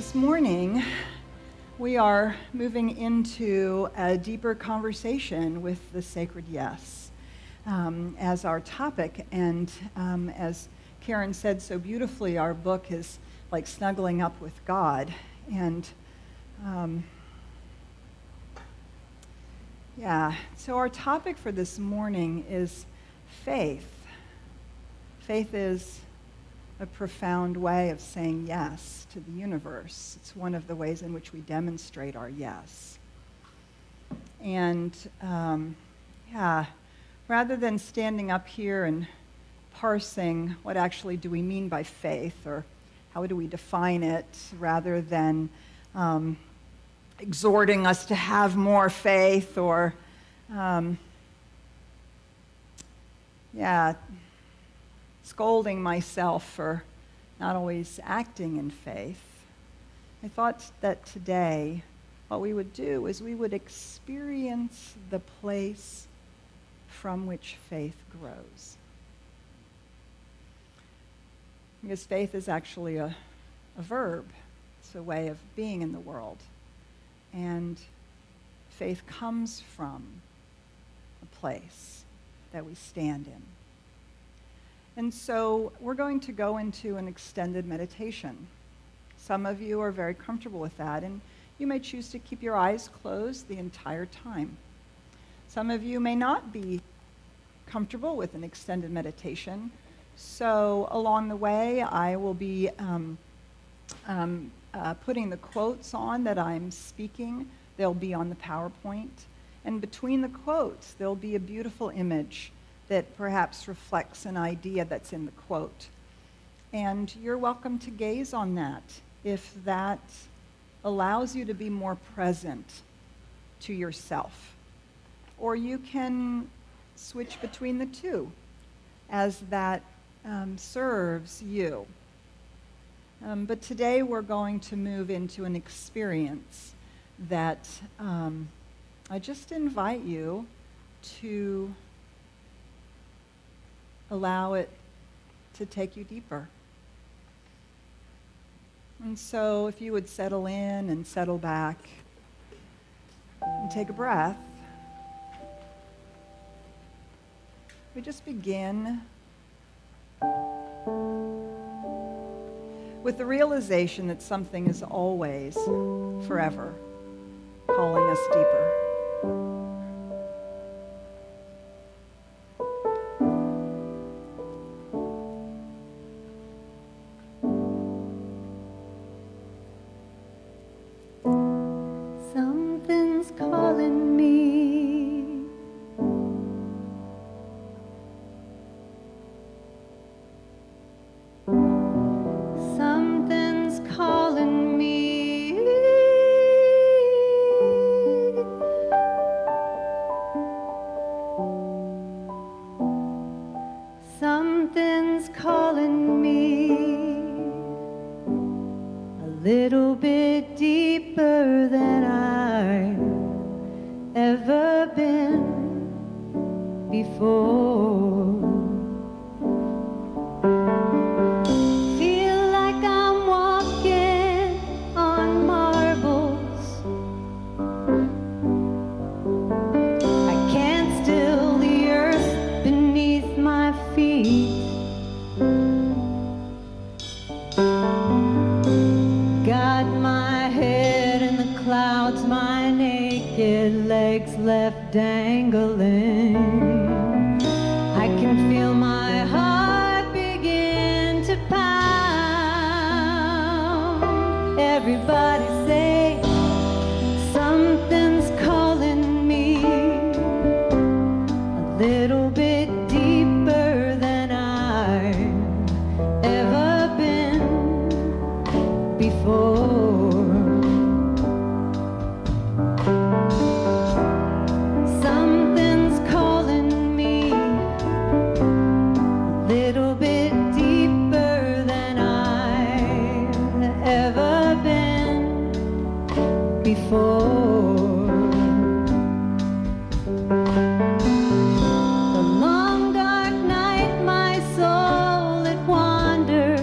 This morning, we are moving into a deeper conversation with the sacred yes as our topic. And as Karen said so beautifully, our book is like snuggling up with God. And so our topic for this morning is faith. Faith is a profound way of saying yes to the universe. It's one of the ways in which we demonstrate our yes. And rather than standing up here and parsing what actually do we mean by faith or how do we define it, rather than exhorting us to have more faith or scolding myself for not always acting in faith, I thought that today what we would do is we would experience the place from which faith grows. Because faith is actually a verb. It's a way of being in the world. And faith comes from a place that we stand in. And so we're going to go into an extended meditation. Some of you are very comfortable with that, and you may choose to keep your eyes closed the entire time. Some of you may not be comfortable with an extended meditation, so along the way I will be putting the quotes on that I'm speaking. They'll be on the PowerPoint, and between the quotes there'll be a beautiful image that perhaps reflects an idea that's in the quote. And you're welcome to gaze on that if that allows you to be more present to yourself. Or you can switch between the two as that serves you. But today we're going to move into an experience that I just invite you to allow it to take you deeper. And so if you would settle in and settle back and take a breath, we just begin with the realization that something is always, forever, calling us deeper. Something's calling me. Something's calling me. Something's calling me a little bit deeper than I've ever been before. Feel like I'm walking on marbles. I can't still the earth beneath my feet. Got my head in the clouds, my naked legs left dangling. I can feel my heart begin to pound. Everybody say, something's calling me a little bit deeper than I've ever been before. Something's calling me a little bit deeper than I've ever been before. The long dark night, my soul it wanders.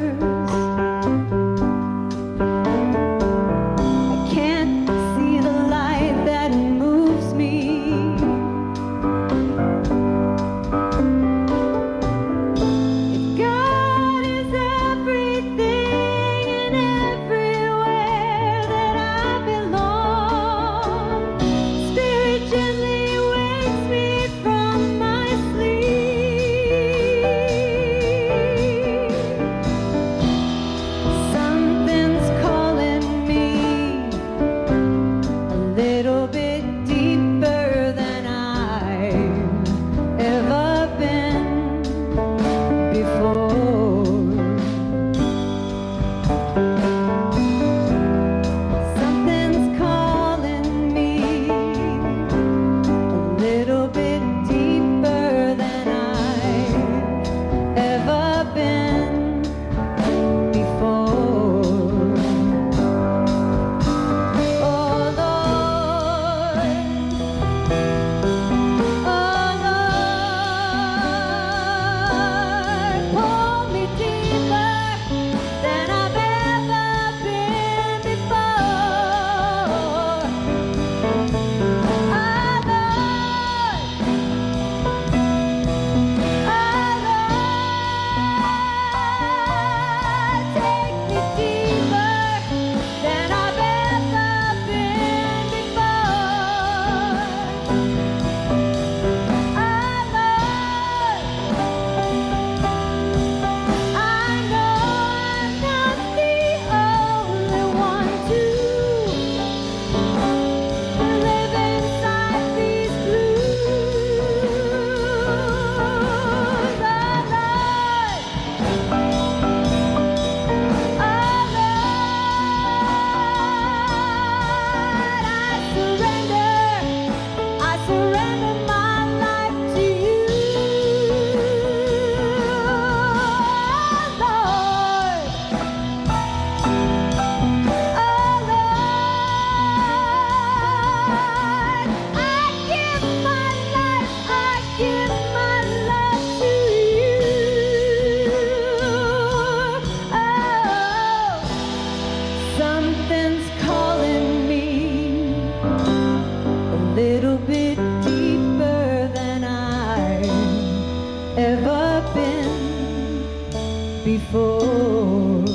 before.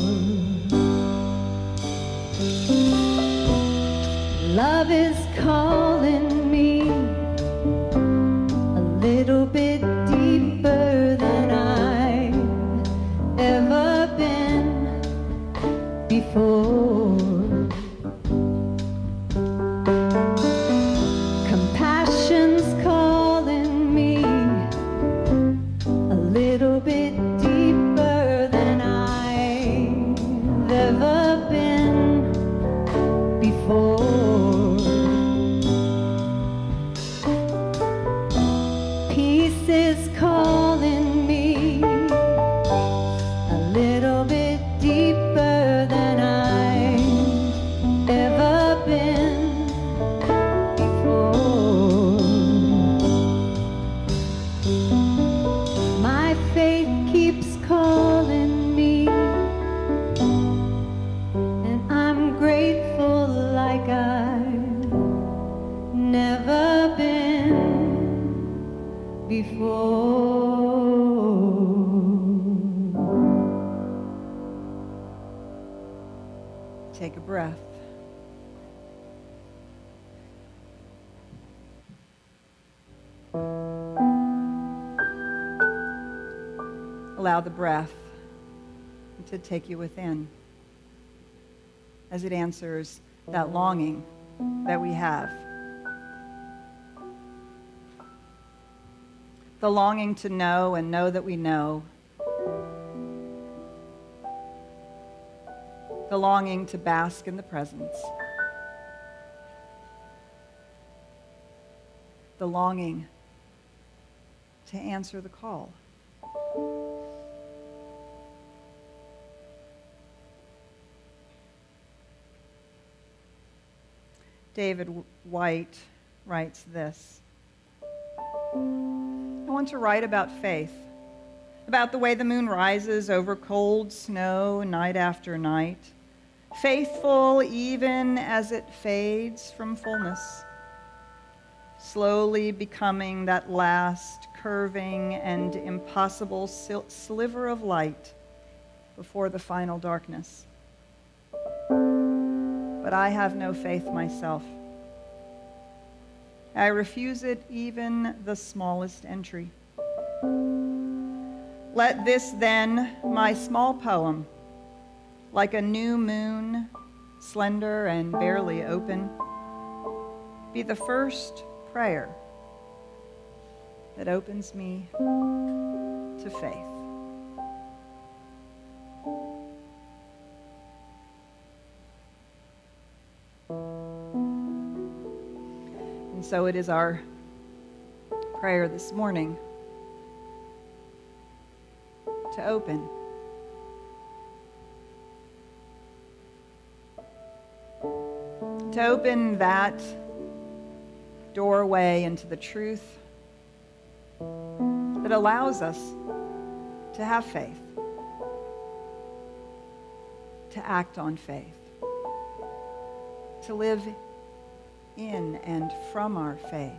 Love is calling me a little bit deeper than I've ever been before. Compassion's calling me a little bit deeper than I've ever been before. Peace is calling me a little bit deeper than I've ever been before. My faith keeps calling me, and I'm grateful like I've never been before. Take a breath. Allow the breath to take you within as it answers that longing that we have. The longing to know and know that we know. The longing to bask in the presence. The longing to answer the call. David White writes this: I want to write about faith, about the way the moon rises over cold snow night after night, faithful even as it fades from fullness, slowly becoming that last curving and impossible sliver of light before the final darkness. But I have no faith myself. I refuse it even the smallest entry. Let this then, my small poem, like a new moon, slender and barely open, be the first prayer that opens me to faith. And so it is our prayer this morning to open. To open that doorway into the truth that allows us to have faith, to act on faith, to live in and from our faith.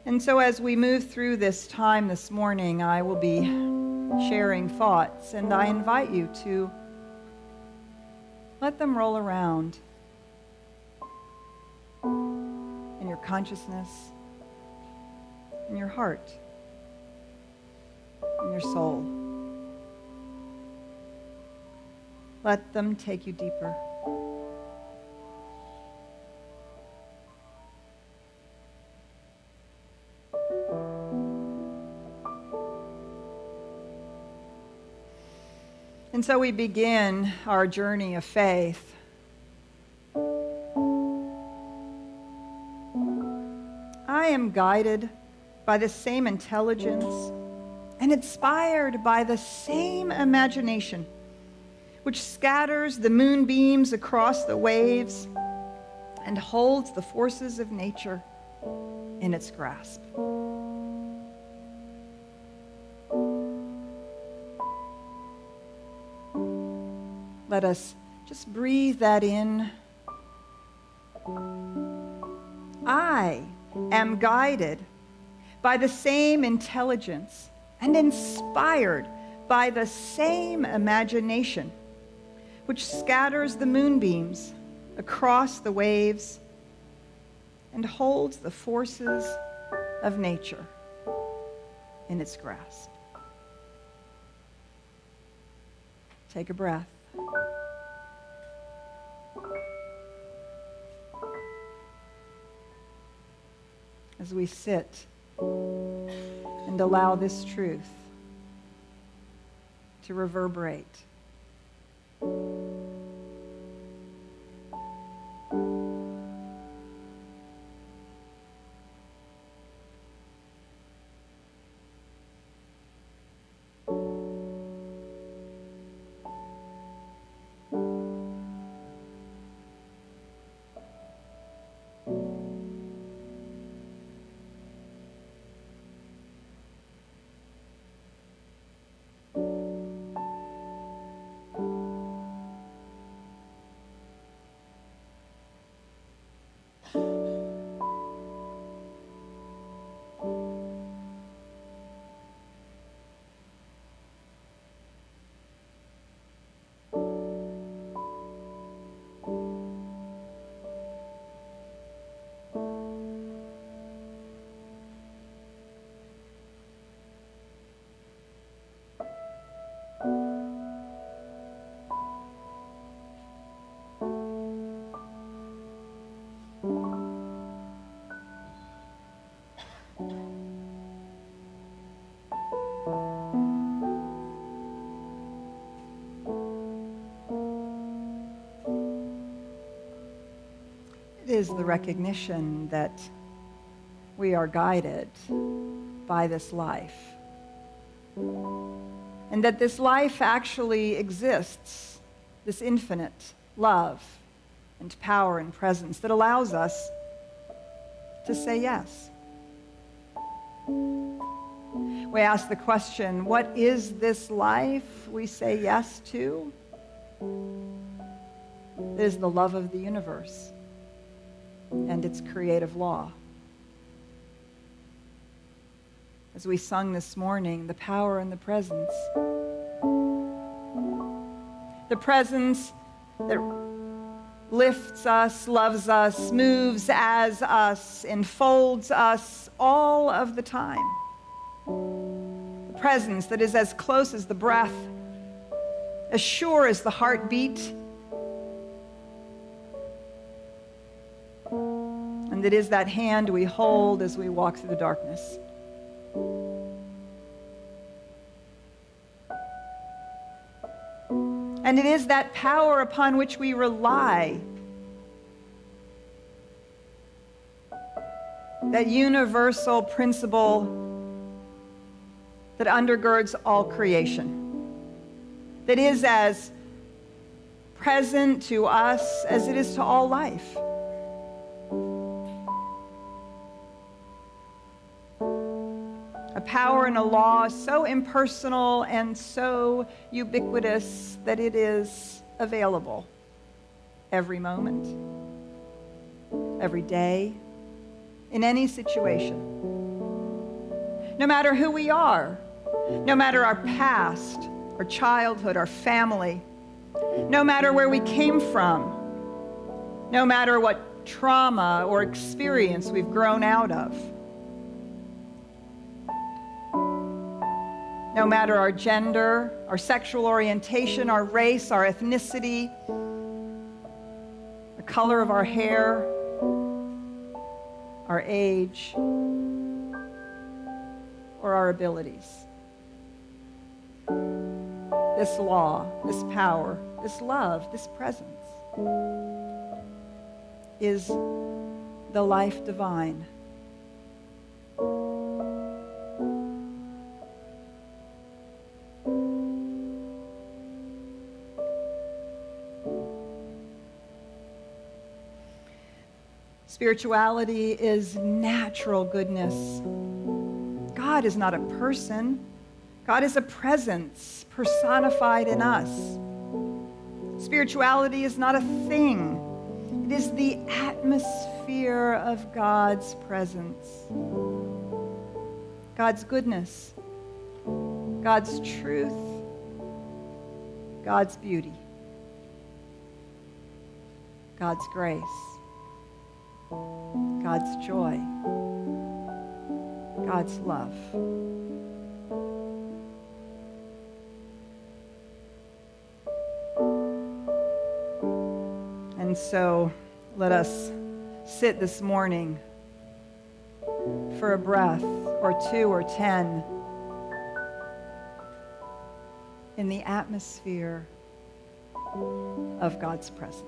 And so as we move through this time this morning, I will be sharing thoughts, and I invite you to let them roll around in your consciousness, in your heart, in your soul. Let them take you deeper. And so we begin our journey of faith I am guided by the same intelligence and inspired by the same imagination, which scatters the moonbeams across the waves and holds the forces of nature in its grasp. Let us just breathe that in. I am guided by the same intelligence and inspired by the same imagination, which scatters the moonbeams across the waves and holds the forces of nature in its grasp. Take a breath. As we sit and allow this truth to reverberate. It is the recognition that we are guided by this life, and that this life actually exists, this infinite love and power and presence that allows us to say yes. We ask the question, what is this life we say yes to? It is the love of the universe and its creative law. As we sung this morning, the power and the presence. The presence that lifts us, loves us, moves as us, enfolds us all of the time. The presence that is as close as the breath, as sure as the heartbeat, and it is that hand we hold as we walk through the darkness. And it is that power upon which we rely, that universal principle that undergirds all creation, that is as present to us as it is to all life. A power and a law so impersonal and so ubiquitous that it is available every moment, every day, in any situation. No matter who we are, no matter our past, our childhood, our family, no matter where we came from, no matter what trauma or experience we've grown out of, no matter our gender, our sexual orientation, our race, our ethnicity, the color of our hair, our age, or our abilities. This law, this power, this love, this presence is the life divine. Spirituality is natural goodness. God is not a person. God is a presence personified in us. Spirituality is not a thing. It is the atmosphere of God's presence. God's goodness, God's truth, God's beauty, God's grace, God's joy, God's love. And so let us sit this morning for a breath or 2 or 10 in the atmosphere of God's presence.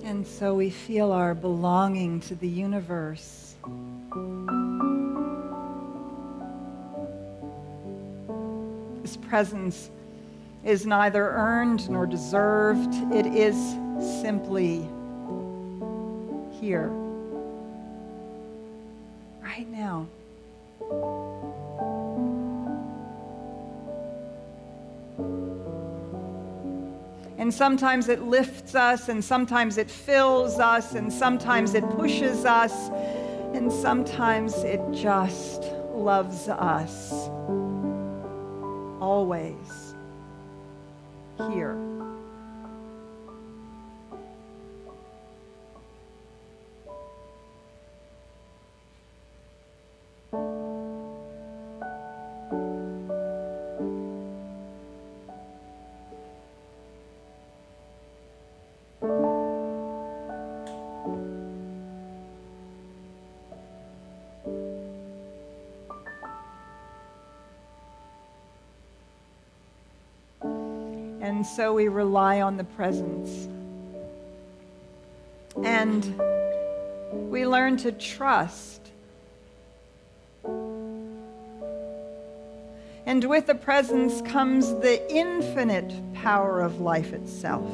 And so we feel our belonging to the universe. This presence is neither earned nor deserved. It is simply here, right now. And sometimes it lifts us, and sometimes it fills us, and sometimes it pushes us, and sometimes it just loves us. Always here. And so we rely on the presence. And we learn to trust. And with the presence comes the infinite power of life itself.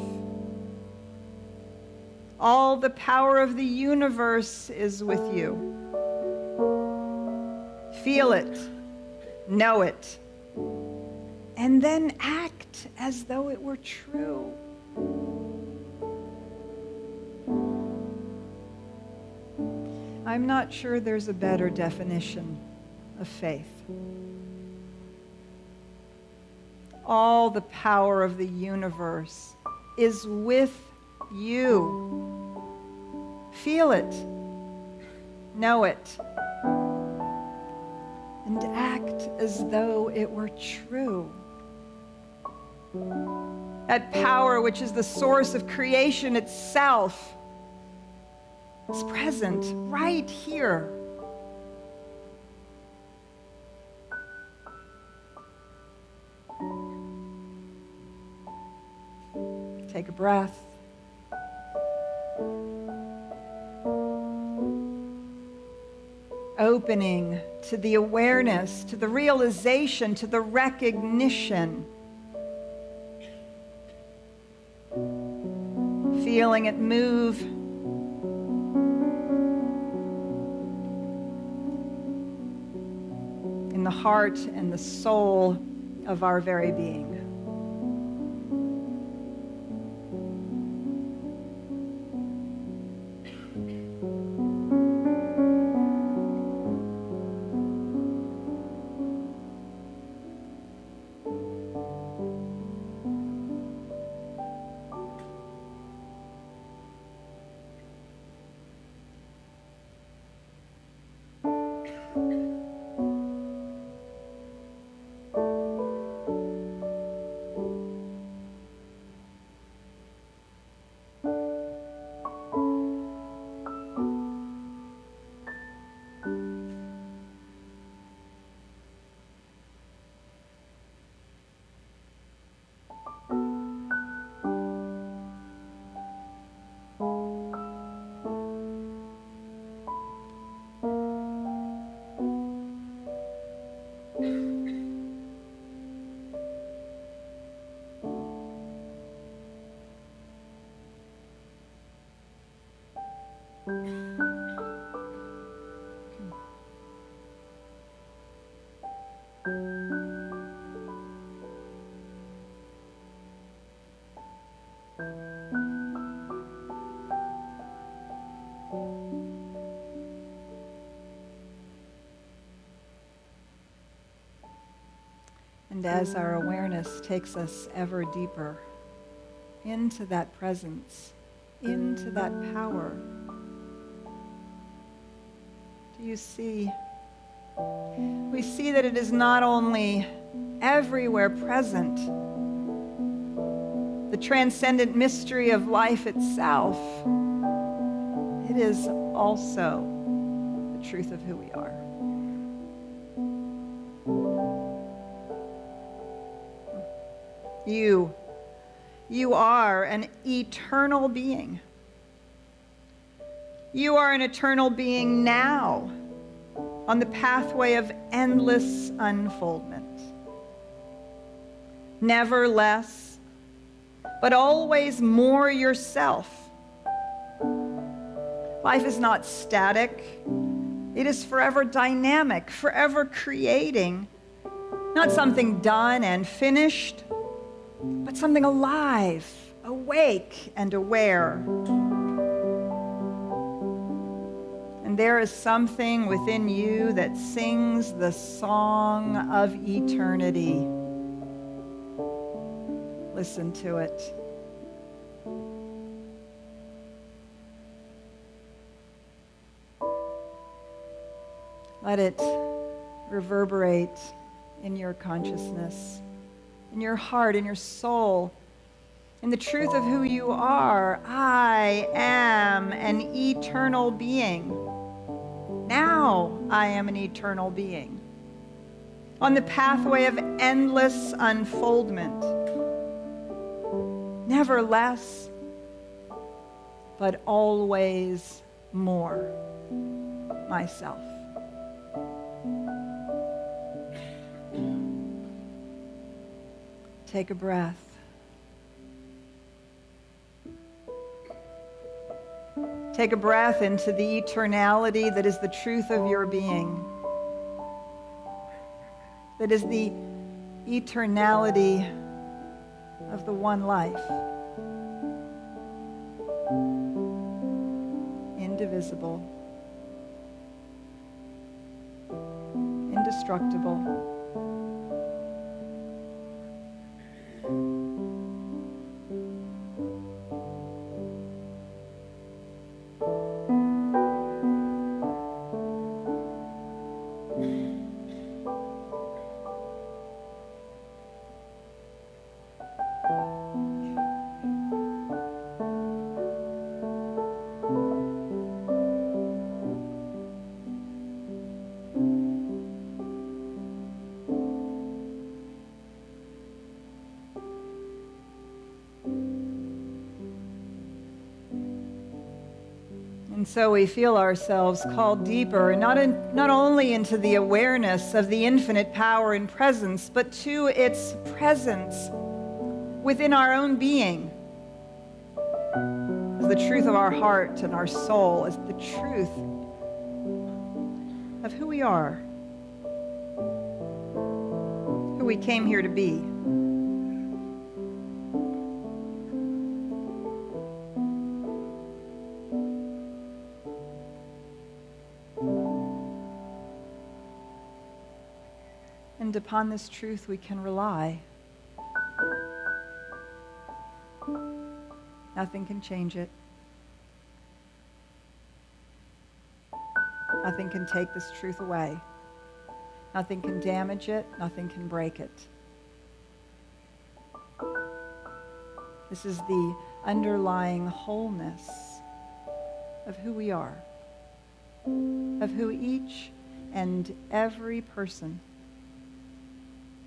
All the power of the universe is with you. Feel it, know it, and then act as though it were true. I'm not sure there's a better definition of faith. All the power of the universe is with you. Feel it, know it, and act as though it were true. That power, which is the source of creation itself, is present right here. Take a breath. Opening to the awareness, to the realization, to the recognition. Feeling it move. in the heart and the soul of our very being. And as our awareness takes us ever deeper into that presence, into that power, do you see? We see that it is not only everywhere present, the transcendent mystery of life itself, it is also the truth of who we are. You are an eternal being. You are an eternal being now on the pathway of endless unfoldment. Never less, but always more yourself. Life is not static. It is forever dynamic, forever creating, not something done and finished, but something alive, awake, and aware. And there is something within you that sings the song of eternity. Listen to it. Let it reverberate in your consciousness, in your heart, in your soul, in the truth of who you are. I am an eternal being. Now I am an eternal being. On the pathway of endless unfoldment. Never less, but always more myself. Take a breath. Take a breath into the eternality that is the truth of your being. That is the eternality of the one life. Indivisible. Indestructible. And so we feel ourselves called deeper, not only into the awareness of the infinite power and presence, but to its presence within our own being. As the truth of our heart and our soul, as the truth of who we are. we came here to be. And upon this truth we can rely. Nothing can change it. Nothing can take this truth away. Nothing can damage it. Nothing can break it. This is the underlying wholeness of who we are, of who each and every person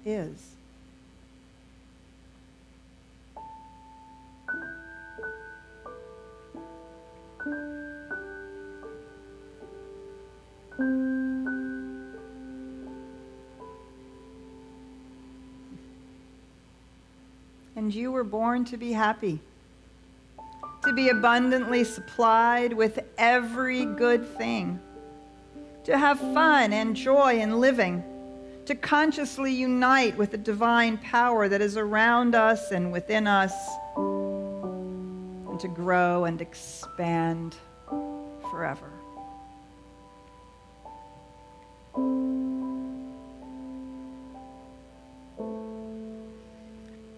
is. And you were born to be happy, to be abundantly supplied with every good thing, to have fun and joy in living, to consciously unite with the divine power that is around us and within us, and to grow and expand forever.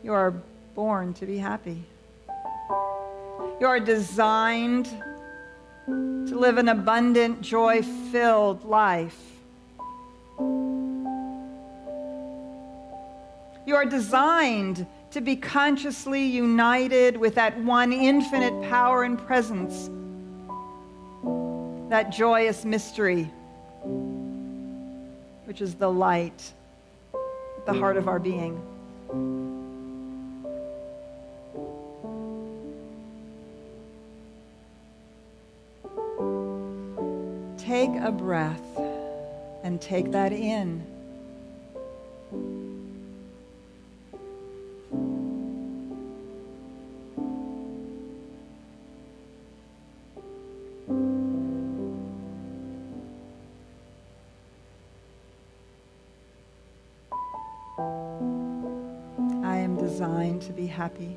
You are born to be happy. You are designed to live an abundant, joy-filled life. You are designed to be consciously united with that one infinite power and presence, that joyous mystery, which is the light at the heart of our being. Take a breath and take that in. I am designed to be happy.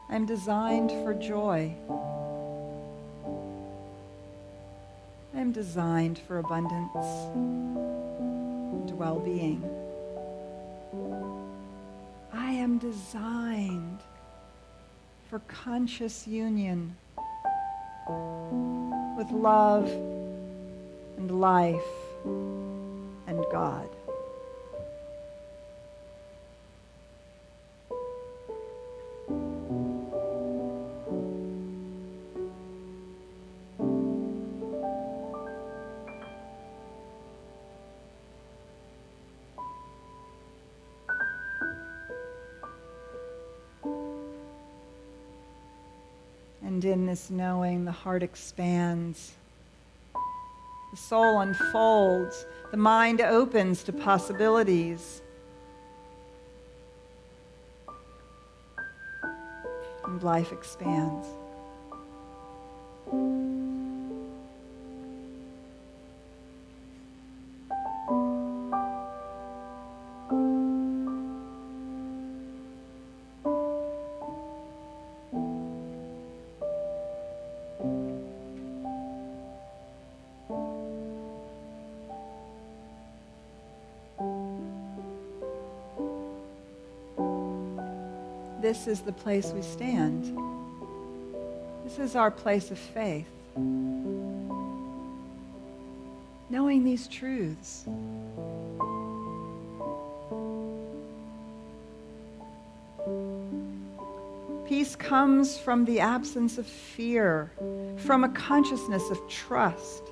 I'm designed for joy. I'm designed for abundance and well-being. I am designed for conscious union with love and life and God. And in this knowing, the heart expands, the soul unfolds, the mind opens to possibilities, and life expands. This is the place we stand. This is our place of faith. Knowing these truths. Peace comes from the absence of fear, from a consciousness of trust,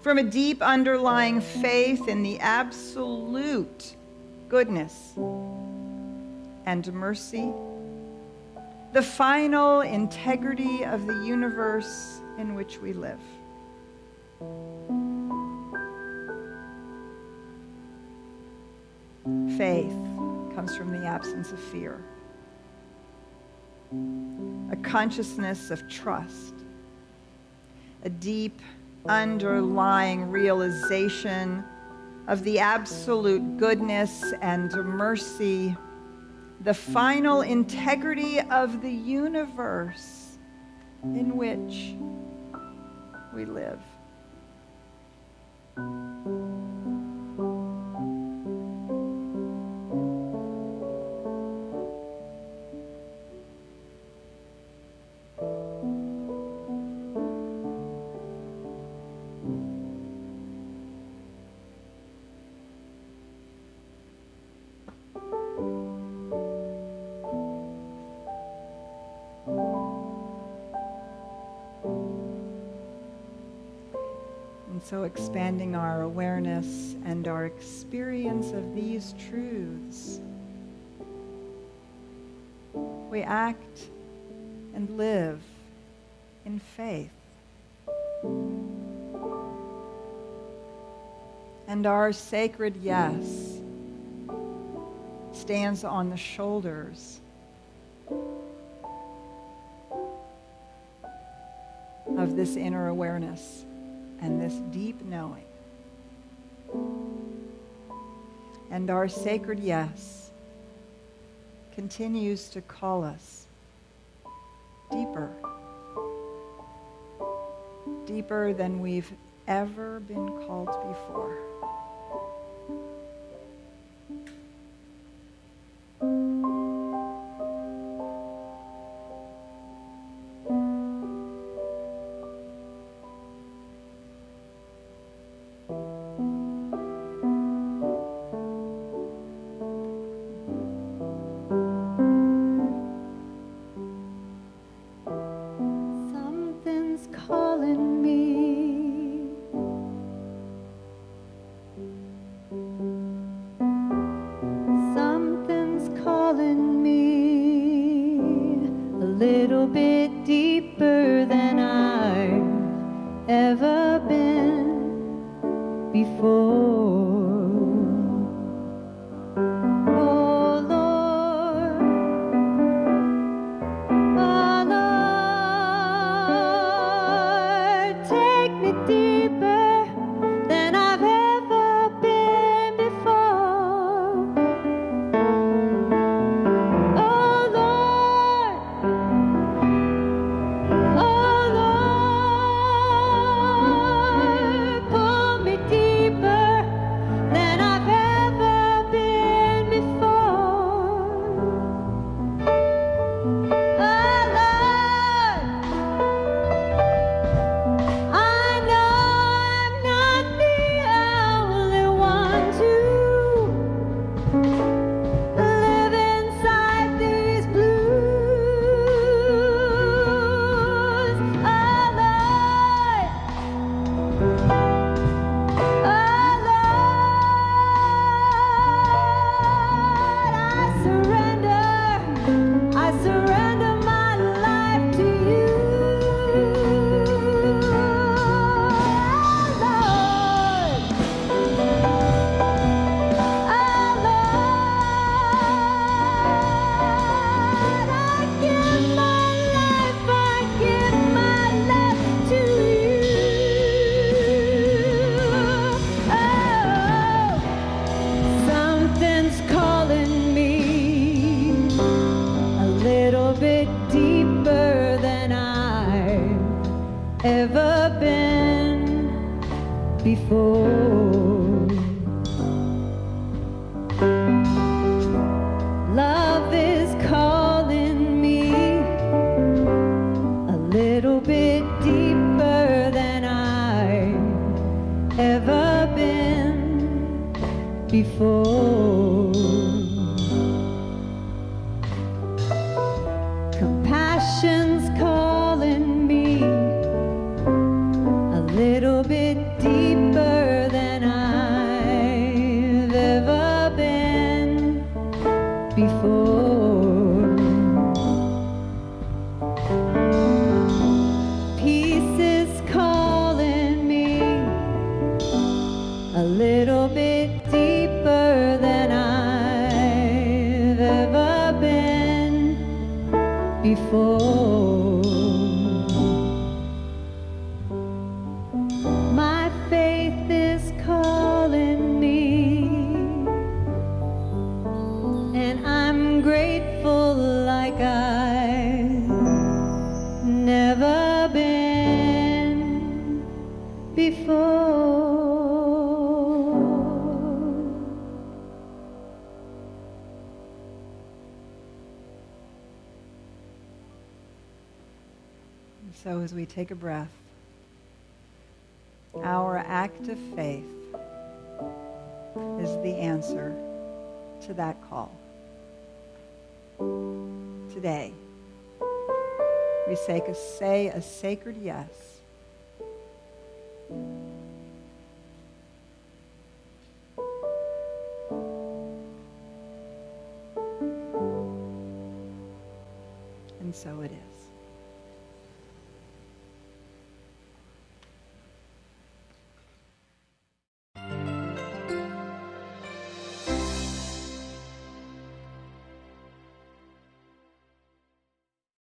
from a deep underlying faith in the absolute goodness and mercy, the final integrity of the universe in which we live. Faith comes from the absence of fear, a consciousness of trust, a deep underlying realization of the absolute goodness and mercy, the final integrity of the universe in which we live. So expanding our awareness and our experience of these truths, we act and live in faith. And our sacred yes stands on the shoulders of this inner awareness and this deep knowing. And our sacred yes continues to call us deeper, deeper than we've ever been called before. Little bit deeper than I've ever been before. Oh Lord, take me deeper than I've ever been before. Oh Lord, pull me deeper than I've ever been before. Oh Lord, I know I'm not the only one to live inside these blues. Oh Lord, I surrender my life to you. Oh Lord, I give my life to you. Oh, something's calling me a little bit deeper than I've ever been before. Love is calling me a little bit deeper than I've ever been before. Compassion's calling me a little bit deeper than I've ever been before. Peace is calling me a little bit deeper than I've ever been before. So as we take a breath, our act of faith is the answer to that call. Today, we say a sacred yes. And so it is.